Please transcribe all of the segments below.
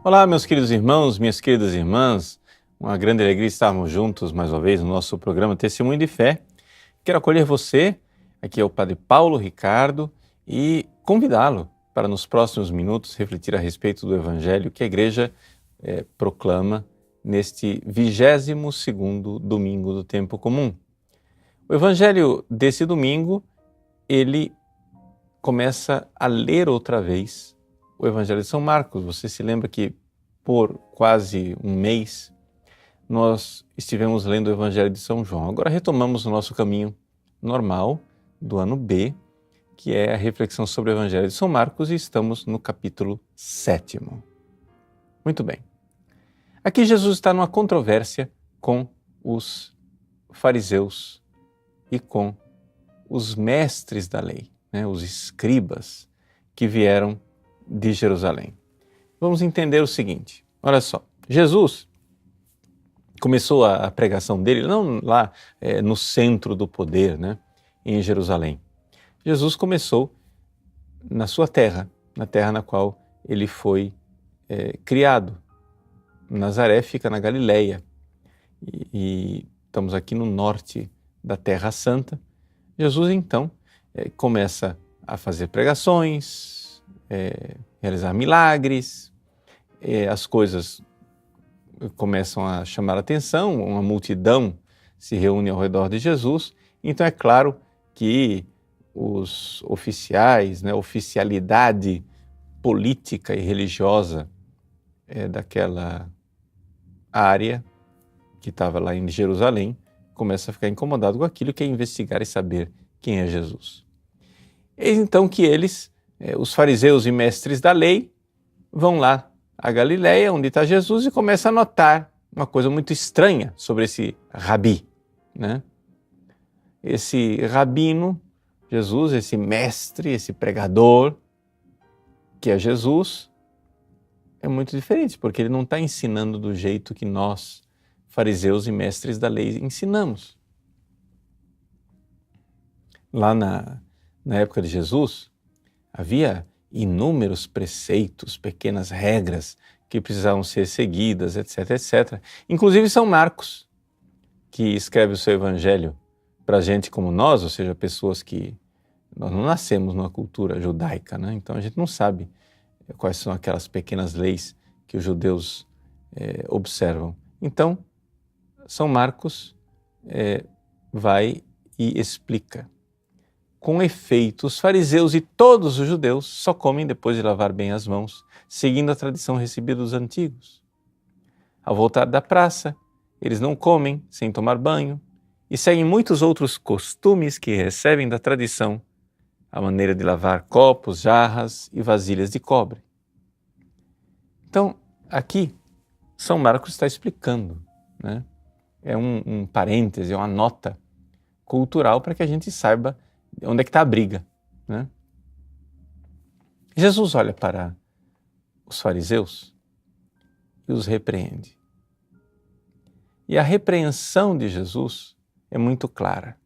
Olá, meus queridos irmãos, minhas queridas irmãs. Uma grande alegria estarmos juntos mais uma vez no nosso programa Testemunho de Fé. Quero acolher você, aqui é o Padre Paulo Ricardo, e convidá-lo para nos próximos minutos refletir a respeito do Evangelho que a Igreja proclama neste 22º domingo do tempo comum. O Evangelho desse domingo, ele começa a ler outra vez o Evangelho de São Marcos. Você se lembra que por quase um mês nós estivemos lendo o Evangelho de São João. Agora retomamos o nosso caminho normal do ano B, que é a reflexão sobre o Evangelho de São Marcos, e estamos no capítulo 7º. Muito bem. Aqui Jesus está numa controvérsia com os fariseus e com os mestres da lei, os escribas que vieram de Jerusalém. Vamos entender o seguinte, olha só, Jesus começou a pregação dele não lá no centro do poder, em Jerusalém. Jesus começou na sua terra, na terra na qual ele foi criado. Nazaré fica na Galileia e estamos aqui no norte da Terra Santa. Jesus então começa a fazer pregações, realizar milagres, as coisas começam a chamar a atenção, uma multidão se reúne ao redor de Jesus, então é claro que os oficiais, a oficialidade política e religiosa daquela área que estava lá em Jerusalém, começa a ficar incomodado com aquilo, quer investigar e saber quem é Jesus. Eis então que eles, os fariseus e mestres da lei, vão lá a Galileia, onde está Jesus, e começa a notar uma coisa muito estranha sobre esse rabi, Esse rabino, Jesus, esse mestre, esse pregador, que é Jesus, é muito diferente, porque ele não está ensinando do jeito que nós, fariseus e mestres da lei, ensinamos. Lá na época de Jesus, havia inúmeros preceitos, pequenas regras que precisavam ser seguidas, etc, etc. Inclusive São Marcos, que escreve o seu evangelho para gente como nós, ou seja, pessoas que nós não nascemos numa cultura judaica, então a gente não sabe quais são aquelas pequenas leis que os judeus observam. Então, São Marcos vai e explica. Com efeito, os fariseus e todos os judeus só comem depois de lavar bem as mãos, seguindo a tradição recebida dos antigos. Ao voltar da praça, eles não comem sem tomar banho e seguem muitos outros costumes que recebem da tradição, a maneira de lavar copos, jarras e vasilhas de cobre. Então, aqui, São Marcos está explicando, É um parêntese, é uma nota cultural para que a gente saiba onde é que está a briga, Jesus olha para os fariseus e os repreende. E a repreensão de Jesus é muito clara.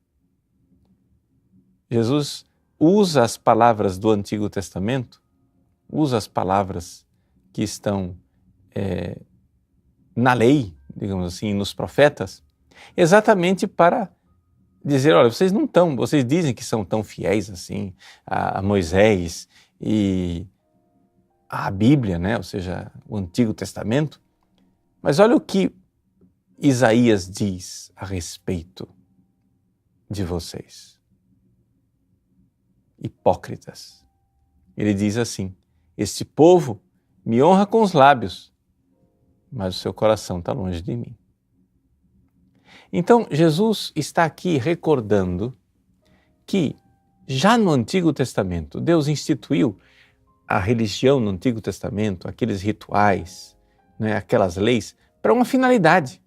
Jesus usa as palavras do Antigo Testamento, usa as palavras que estão na lei, digamos assim, nos profetas, exatamente para dizer, olha, vocês dizem que são tão fiéis assim a Moisés e a Bíblia, ou seja, o Antigo Testamento, mas olha o que Isaías diz a respeito de vocês. Hipócritas. Ele diz assim, este povo me honra com os lábios, mas o seu coração está longe de mim. Então, Jesus está aqui recordando que já no Antigo Testamento, Deus instituiu a religião no Antigo Testamento, aqueles rituais, aquelas leis, para uma finalidade.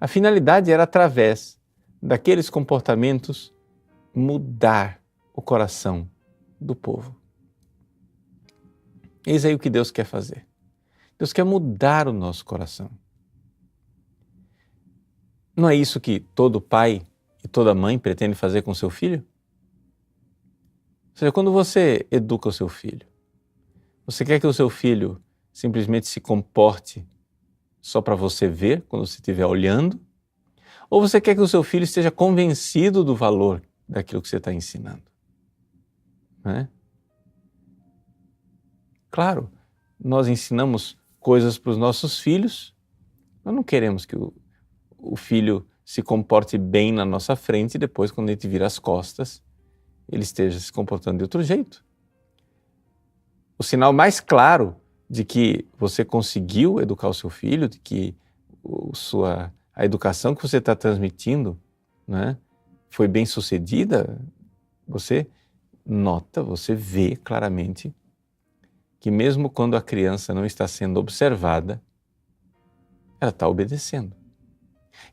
A finalidade era, através daqueles comportamentos, mudar o coração do povo. Eis aí o que Deus quer fazer. Deus quer mudar o nosso coração. Não é isso que todo pai e toda mãe pretende fazer com seu filho? Ou seja, quando você educa o seu filho, você quer que o seu filho simplesmente se comporte só para você ver quando você estiver olhando? Ou você quer que o seu filho esteja convencido do valor daquilo que você está ensinando? Né? Claro, nós ensinamos coisas para os nossos filhos, nós não queremos que o filho se comporte bem na nossa frente e depois, quando a gente vira as costas, ele esteja se comportando de outro jeito. O sinal mais claro de que você conseguiu educar o seu filho, de que a educação que você está transmitindo, né, foi bem sucedida, você nota, você vê claramente que mesmo quando a criança não está sendo observada, ela está obedecendo.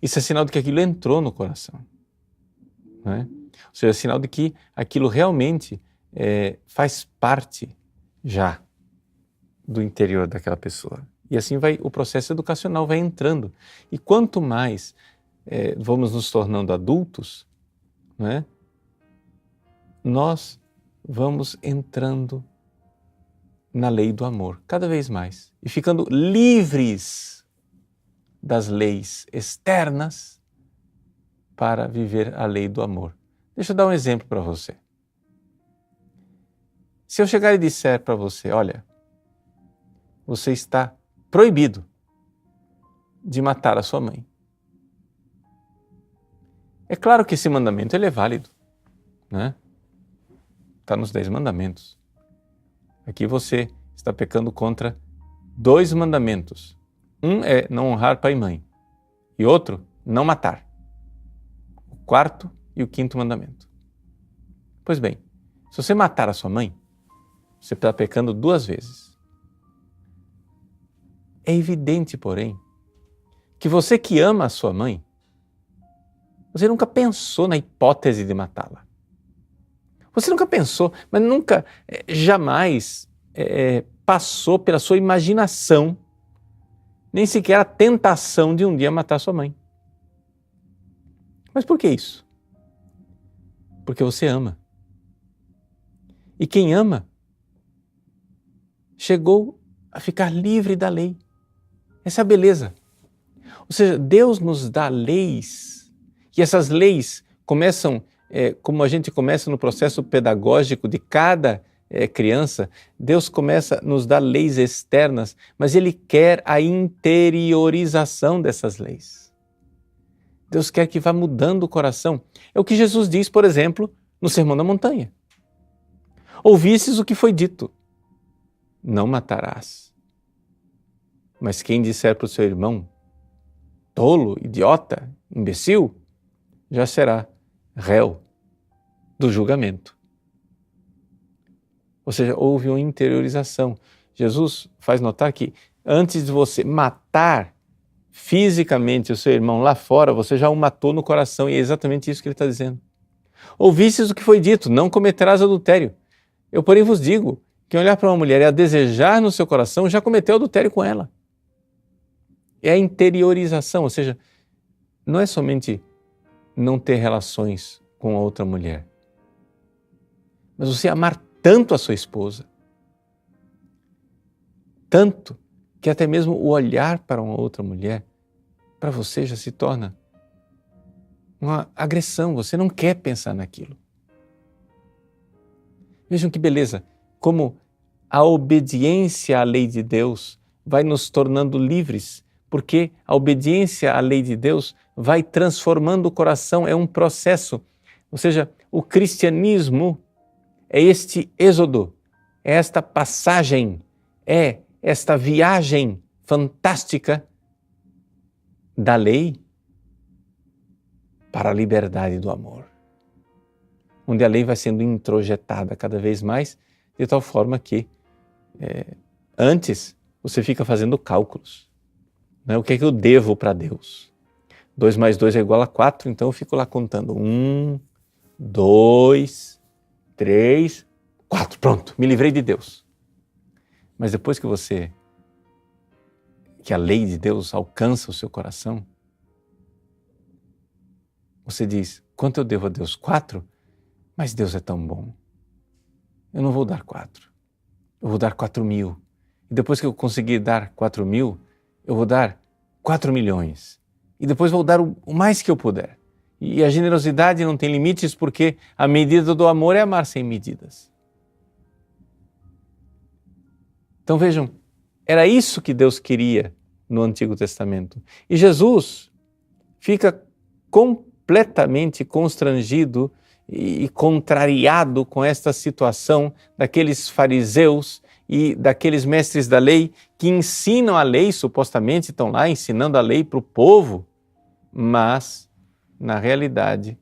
Isso é sinal de que aquilo entrou no coração. Né? Ou seja, é sinal de que aquilo realmente faz parte já do interior daquela pessoa. E assim o processo educacional vai entrando. E quanto mais vamos nos tornando adultos, né, nós vamos entrando na lei do amor, cada vez mais. E ficando livres das leis externas para viver a lei do amor. Deixa eu dar um exemplo para você. Se eu chegar e disser para você, olha, você está proibido de matar a sua mãe. É claro que esse mandamento ele é válido, né? Está nos 10 mandamentos. Aqui você está pecando contra 2 mandamentos. Um é não honrar pai e mãe e outro, não matar. O 4º e o 5º mandamento. Pois bem, se você matar a sua mãe, você está pecando 2 vezes. É evidente, porém, que você que ama a sua mãe, você nunca pensou na hipótese de matá-la. Você nunca pensou, mas nunca, jamais passou pela sua imaginação, nem sequer a tentação de um dia matar sua mãe. Mas por que isso? Porque você ama. E quem ama chegou a ficar livre da lei. Essa é a beleza. Ou seja, Deus nos dá leis, e essas leis começam, como a gente começa no processo pedagógico de cada criança, Deus começa a nos dar leis externas, mas Ele quer a interiorização dessas leis. Deus quer que vá mudando o coração. É o que Jesus diz, por exemplo, no Sermão da Montanha. Ouvistes o que foi dito, não matarás. Mas quem disser para o seu irmão, tolo, idiota, imbecil, já será réu do julgamento. Ou seja, houve uma interiorização. Jesus faz notar que antes de você matar fisicamente o seu irmão lá fora, você já o matou no coração, e é exatamente isso que ele está dizendo. Ouvistes o que foi dito, não cometerás adultério. Eu, porém, vos digo, quem olhar para uma mulher e a desejar no seu coração, já cometeu adultério com ela. É a interiorização, ou seja, não é somente não ter relações com a outra mulher, mas você amar tanto a sua esposa, tanto que até mesmo o olhar para uma outra mulher, para você já se torna uma agressão, você não quer pensar naquilo. Vejam que beleza, como a obediência à lei de Deus vai nos tornando livres, porque a obediência à lei de Deus vai transformando o coração, é um processo. Ou seja, o cristianismo é este êxodo, é esta passagem, é esta viagem fantástica da lei para a liberdade do amor, onde a lei vai sendo introjetada cada vez mais, de tal forma que antes você fica fazendo cálculos. Né? O que é que eu devo para Deus? 2 mais 2 é igual a 4, então eu fico lá contando. 1, 2, 3, 4. Pronto, me livrei de Deus. Mas depois que a lei de Deus alcança o seu coração, você diz, quanto eu devo a Deus? 4? Mas Deus é tão bom. Eu não vou dar 4. Eu vou dar 4.000. E depois que eu conseguir dar 4.000, eu vou dar 4 milhões. E depois vou dar o mais que eu puder. E a generosidade não tem limites porque a medida do amor é amar sem medidas. Então vejam, era isso que Deus queria no Antigo Testamento. E Jesus fica completamente constrangido e contrariado com esta situação daqueles fariseus e daqueles mestres da lei que ensinam a lei, supostamente estão lá ensinando a lei para o povo, mas, na realidade,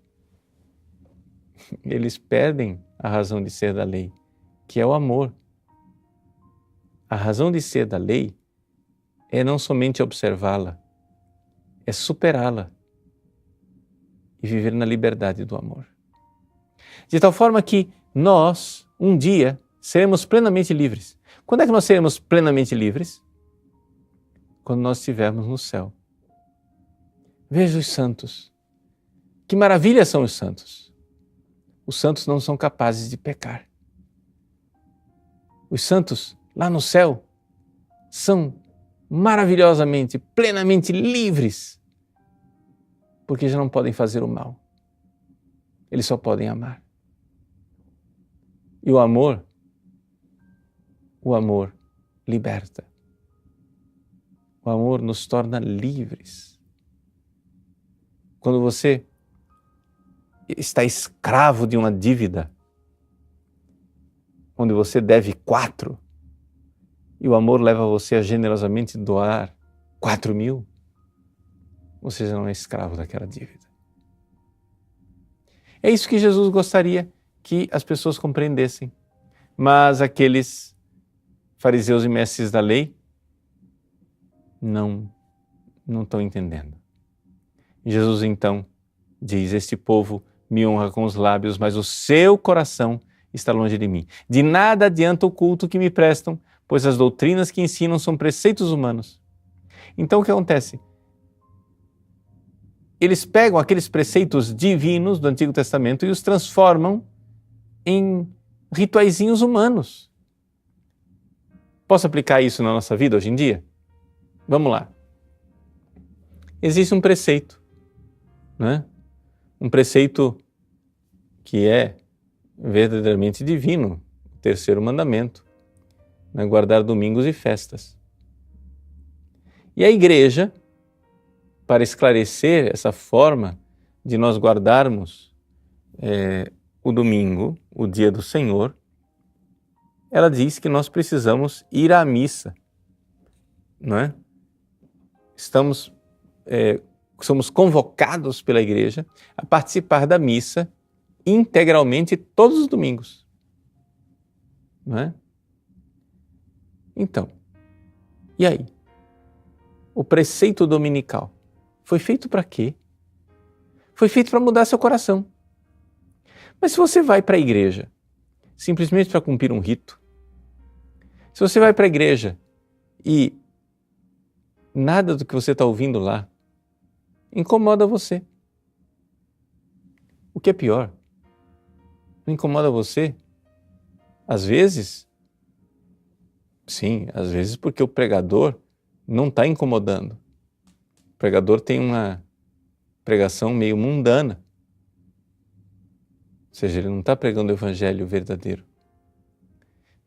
eles perdem a razão de ser da lei, que é o amor. A razão de ser da lei é não somente observá-la, é superá-la e viver na liberdade do amor. De tal forma que nós, um dia, seremos plenamente livres. Quando é que nós seremos plenamente livres? Quando nós estivermos no céu. Veja os santos. Que maravilha são os santos. Os santos não são capazes de pecar. Os santos, lá no céu, são maravilhosamente, plenamente livres, porque já não podem fazer o mal. Eles só podem amar. E o amor liberta. O amor nos torna livres. Quando você está escravo de uma dívida, onde você deve 4, e o amor leva você a generosamente doar 4.000, você já não é escravo daquela dívida. É isso que Jesus gostaria que as pessoas compreendessem. Mas aqueles fariseus e mestres da lei não estão entendendo. Jesus então diz: este povo me honra com os lábios, mas o seu coração está longe de mim. De nada adianta o culto que me prestam, pois as doutrinas que ensinam são preceitos humanos. Então o que acontece? Eles pegam aqueles preceitos divinos do Antigo Testamento e os transformam em rituaizinhos humanos. Posso aplicar isso na nossa vida hoje em dia? Vamos lá. Existe um preceito, né? Um preceito que é verdadeiramente divino, o terceiro mandamento, né? Guardar domingos e festas. E a igreja, para esclarecer essa forma de nós guardarmos o domingo, o dia do Senhor, ela diz que nós precisamos ir à missa, não é? Somos convocados pela igreja a participar da missa integralmente todos os domingos, não é? Então, e aí? O preceito dominical foi feito para quê? Foi feito para mudar seu coração. Mas se você vai para a igreja simplesmente para cumprir um rito, se você vai para a igreja e nada do que você está ouvindo lá incomoda você, o que é pior, não incomoda você? Às vezes, sim, às vezes porque o pregador não está incomodando. O pregador tem uma pregação meio mundana. Ou seja, ele não está pregando o evangelho verdadeiro.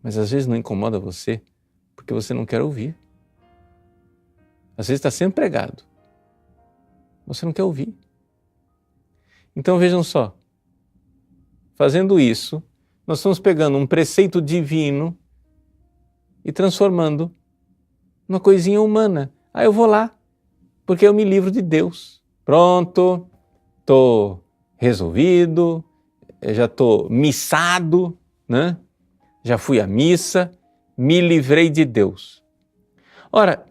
Mas às vezes não incomoda você porque você não quer ouvir. Às vezes está sendo pregado. Você não quer ouvir. Então vejam só. Fazendo isso, nós estamos pegando um preceito divino e transformando numa coisinha humana. Eu vou lá porque eu me livro de Deus. Pronto, estou resolvido, já estou missado, né? Já fui à missa, me livrei de Deus. Ora,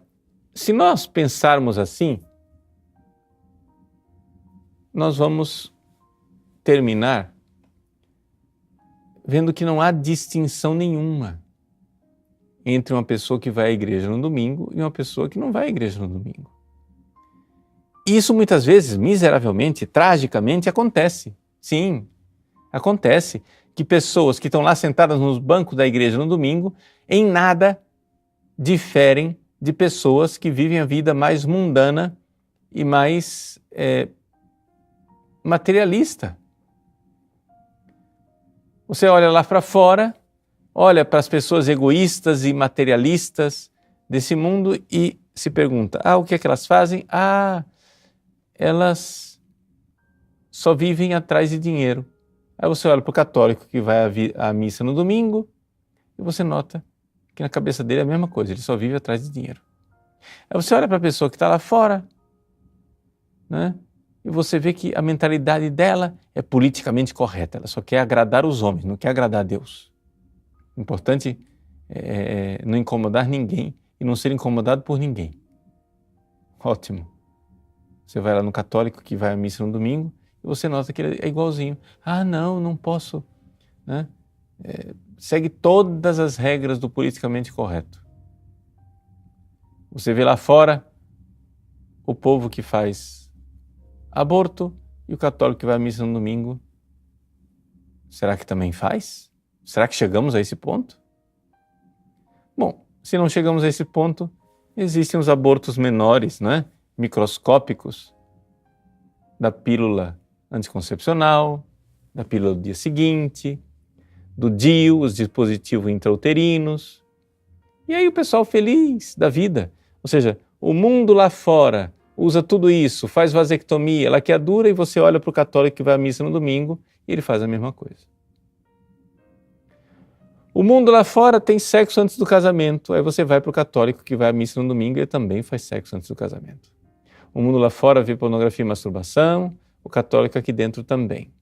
se nós pensarmos assim, nós vamos terminar vendo que não há distinção nenhuma entre uma pessoa que vai à igreja no domingo e uma pessoa que não vai à igreja no domingo. Isso muitas vezes, miseravelmente, tragicamente, acontece. Sim, acontece que pessoas que estão lá sentadas nos bancos da igreja no domingo, em nada diferem de pessoas que vivem a vida mais mundana e mais materialista. Você olha lá para fora, olha para as pessoas egoístas e materialistas desse mundo e se pergunta, o que é que elas fazem? Elas só vivem atrás de dinheiro. Aí você olha para o católico que vai à missa no domingo e você nota que na cabeça dele é a mesma coisa, ele só vive atrás de dinheiro. Aí você olha para a pessoa que está lá fora, né? E você vê que a mentalidade dela é politicamente correta, ela só quer agradar os homens, não quer agradar a Deus. O importante é não incomodar ninguém e não ser incomodado por ninguém. Ótimo. Você vai lá no católico que vai à missa no domingo e você nota que ele é igualzinho. Não posso, né? Segue todas as regras do politicamente correto. Você vê lá fora o povo que faz aborto e o católico que vai à missa no domingo. Será que também faz? Será que chegamos a esse ponto? Bom, se não chegamos a esse ponto, existem os abortos menores, né? Microscópicos, da pílula anticoncepcional, da pílula do dia seguinte, do DIU, os dispositivos intrauterinos. E aí o pessoal feliz da vida. Ou seja, o mundo lá fora usa tudo isso, faz vasectomia, laqueadura, e você olha para o católico que vai à missa no domingo e ele faz a mesma coisa. O mundo lá fora tem sexo antes do casamento, aí você vai para o católico que vai à missa no domingo e ele também faz sexo antes do casamento. O mundo lá fora vê pornografia e masturbação, o católico aqui dentro também.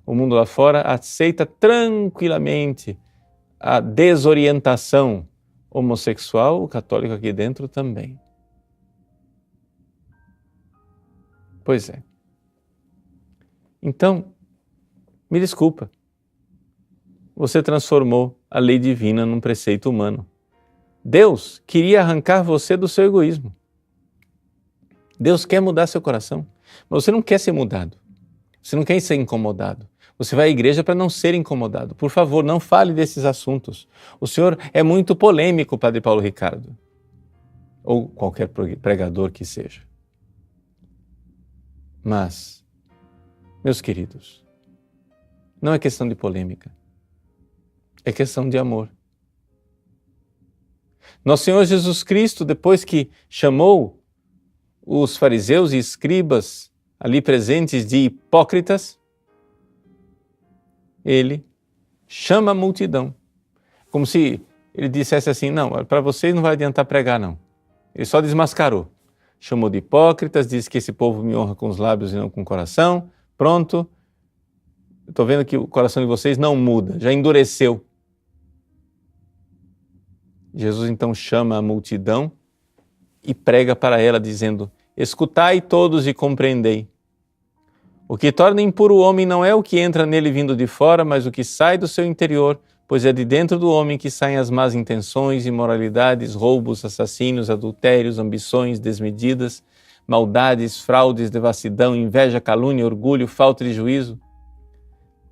O mundo lá fora aceita tranquilamente a desorientação homossexual, o católico aqui dentro também. Pois é. Então, me desculpa, você transformou a lei divina num preceito humano. Deus queria arrancar você do seu egoísmo. Deus quer mudar seu coração, mas você não quer ser mudado. Você não quer ser incomodado. Você vai à igreja para não ser incomodado. Por favor, não fale desses assuntos. O senhor é muito polêmico, Padre Paulo Ricardo. Ou qualquer pregador que seja. Mas, meus queridos, não é questão de polêmica. É questão de amor. Nosso Senhor Jesus Cristo, depois que chamou os fariseus e escribas ali presentes de hipócritas, ele chama a multidão. Como se ele dissesse assim, não, para vocês não vai adiantar pregar, não. Ele só desmascarou. Chamou de hipócritas, disse que esse povo me honra com os lábios e não com o coração. Pronto. Estou vendo que o coração de vocês não muda, já endureceu. Jesus então chama a multidão e prega para ela dizendo, escutai todos e compreendei. O que torna impuro o homem não é o que entra nele vindo de fora, mas o que sai do seu interior, pois é de dentro do homem que saem as más intenções, imoralidades, roubos, assassínios, adultérios, ambições desmedidas, maldades, fraudes, devassidão, inveja, calúnia, orgulho, falta de juízo.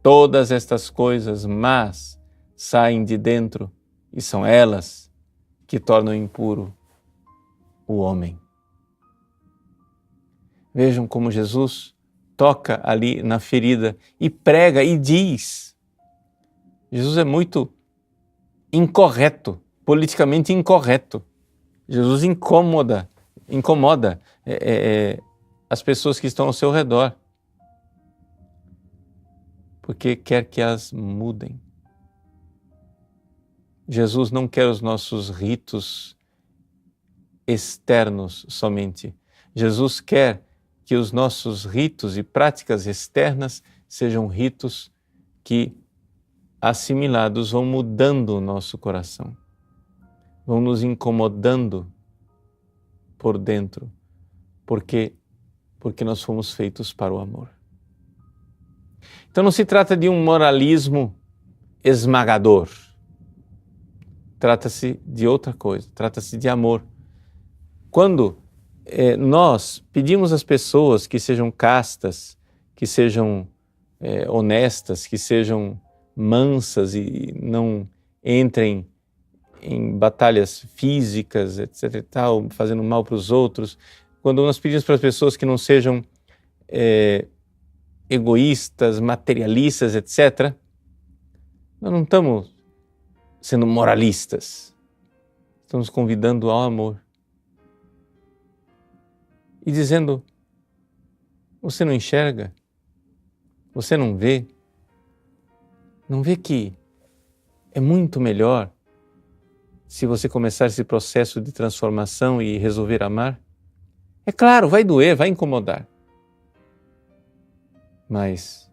Todas estas coisas más saem de dentro e são elas que tornam impuro o homem. Vejam como Jesus toca ali na ferida e prega e diz. Jesus é muito incorreto, politicamente incorreto. Jesus incomoda as pessoas que estão ao seu redor, porque quer que as mudem. Jesus não quer os nossos ritos externos somente. Jesus quer que os nossos ritos e práticas externas sejam ritos que, assimilados, vão mudando o nosso coração, vão nos incomodando por dentro, porque nós fomos feitos para o amor. Então não se trata de um moralismo esmagador, trata-se de outra coisa, trata-se de amor. Quando nós pedimos às pessoas que sejam castas, que sejam honestas, que sejam mansas e não entrem em batalhas físicas, etc. e tal, fazendo mal para os outros, quando nós pedimos para as pessoas que não sejam egoístas, materialistas, etc., nós não estamos sendo moralistas, estamos convidando ao amor e dizendo: você não enxerga? Você não vê? Não vê que é muito melhor se você começar esse processo de transformação e resolver amar? É claro, vai doer, vai incomodar, mas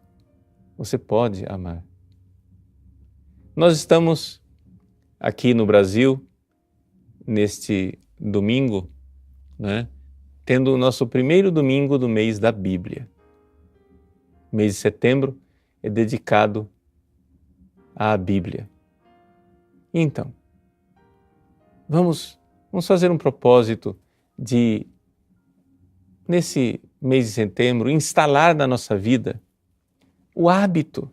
você pode amar. Nós estamos aqui no Brasil, neste domingo, né, tendo o nosso primeiro domingo do mês da Bíblia. O mês de setembro é dedicado à Bíblia. Então, vamos fazer um propósito de, nesse mês de setembro, instalar na nossa vida o hábito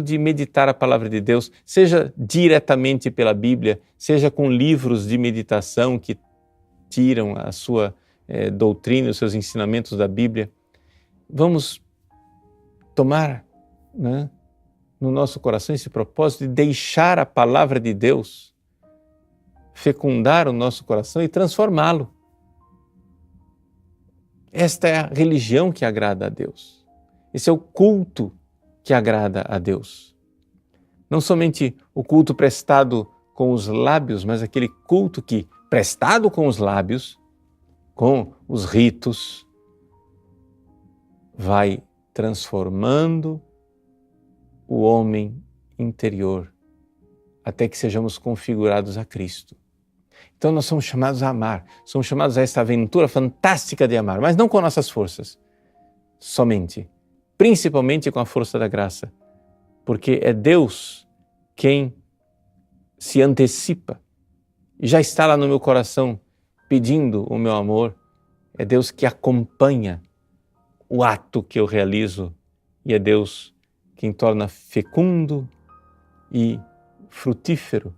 de meditar a palavra de Deus, seja diretamente pela Bíblia, seja com livros de meditação que tiram a sua doutrina, os seus ensinamentos da Bíblia. Vamos tomar, né, no nosso coração esse propósito de deixar a palavra de Deus fecundar o nosso coração e transformá-lo. Esta é a religião que agrada a Deus. Esse é o culto que agrada a Deus. Não somente o culto prestado com os lábios, mas aquele culto que, prestado com os lábios, com os ritos, vai transformando o homem interior até que sejamos configurados a Cristo. Então nós somos chamados a amar, somos chamados a esta aventura fantástica de amar, mas não com nossas forças, somente, principalmente com a força da graça, porque é Deus quem se antecipa e já está lá no meu coração pedindo o meu amor. É Deus que acompanha o ato que eu realizo e é Deus quem torna fecundo e frutífero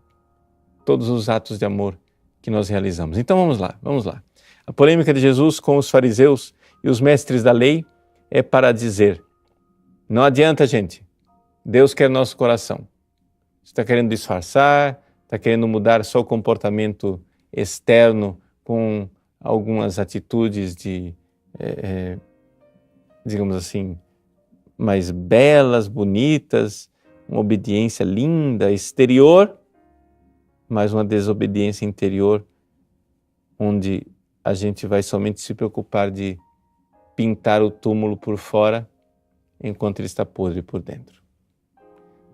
todos os atos de amor que nós realizamos. Então vamos lá. A polêmica de Jesus com os fariseus e os mestres da lei é para dizer: não adianta, gente, Deus quer nosso coração. Você está querendo disfarçar, está querendo mudar só o comportamento externo com algumas atitudes digamos assim, mais belas, bonitas, uma obediência linda, exterior, mas uma desobediência interior, onde a gente vai somente se preocupar de pintar o túmulo por fora, enquanto ele está podre por dentro.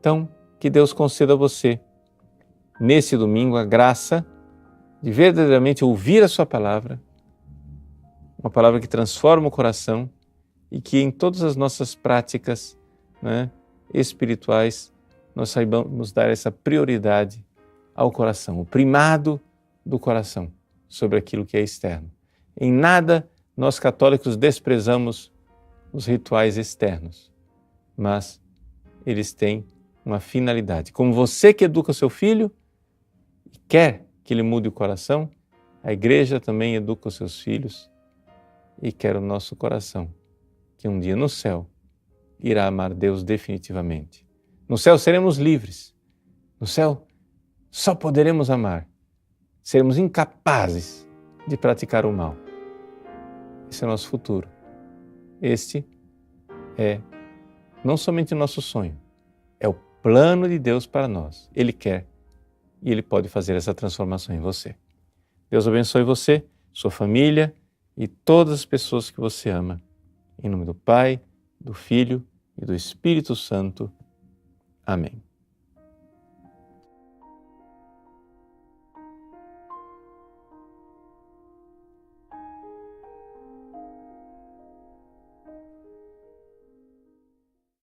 Então, que Deus conceda a você, nesse domingo, a graça de verdadeiramente ouvir a sua palavra, uma palavra que transforma o coração e que em todas as nossas práticas, né, espirituais, nós saibamos dar essa prioridade ao coração, o primado do coração sobre aquilo que é externo. Em nada nós católicos desprezamos os rituais externos, mas eles têm uma finalidade. Como você que educa o seu filho e quer que ele mude o coração, a igreja também educa os seus filhos e quer o nosso coração, que um dia no céu irá amar Deus definitivamente. No céu seremos livres. No céu só poderemos amar. Seremos incapazes de praticar o mal. Esse é o nosso futuro. Este é não somente o nosso sonho, é o plano de Deus para nós. Ele quer e Ele pode fazer essa transformação em você. Deus abençoe você, sua família e todas as pessoas que você ama. Em nome do Pai, do Filho e do Espírito Santo. Amém.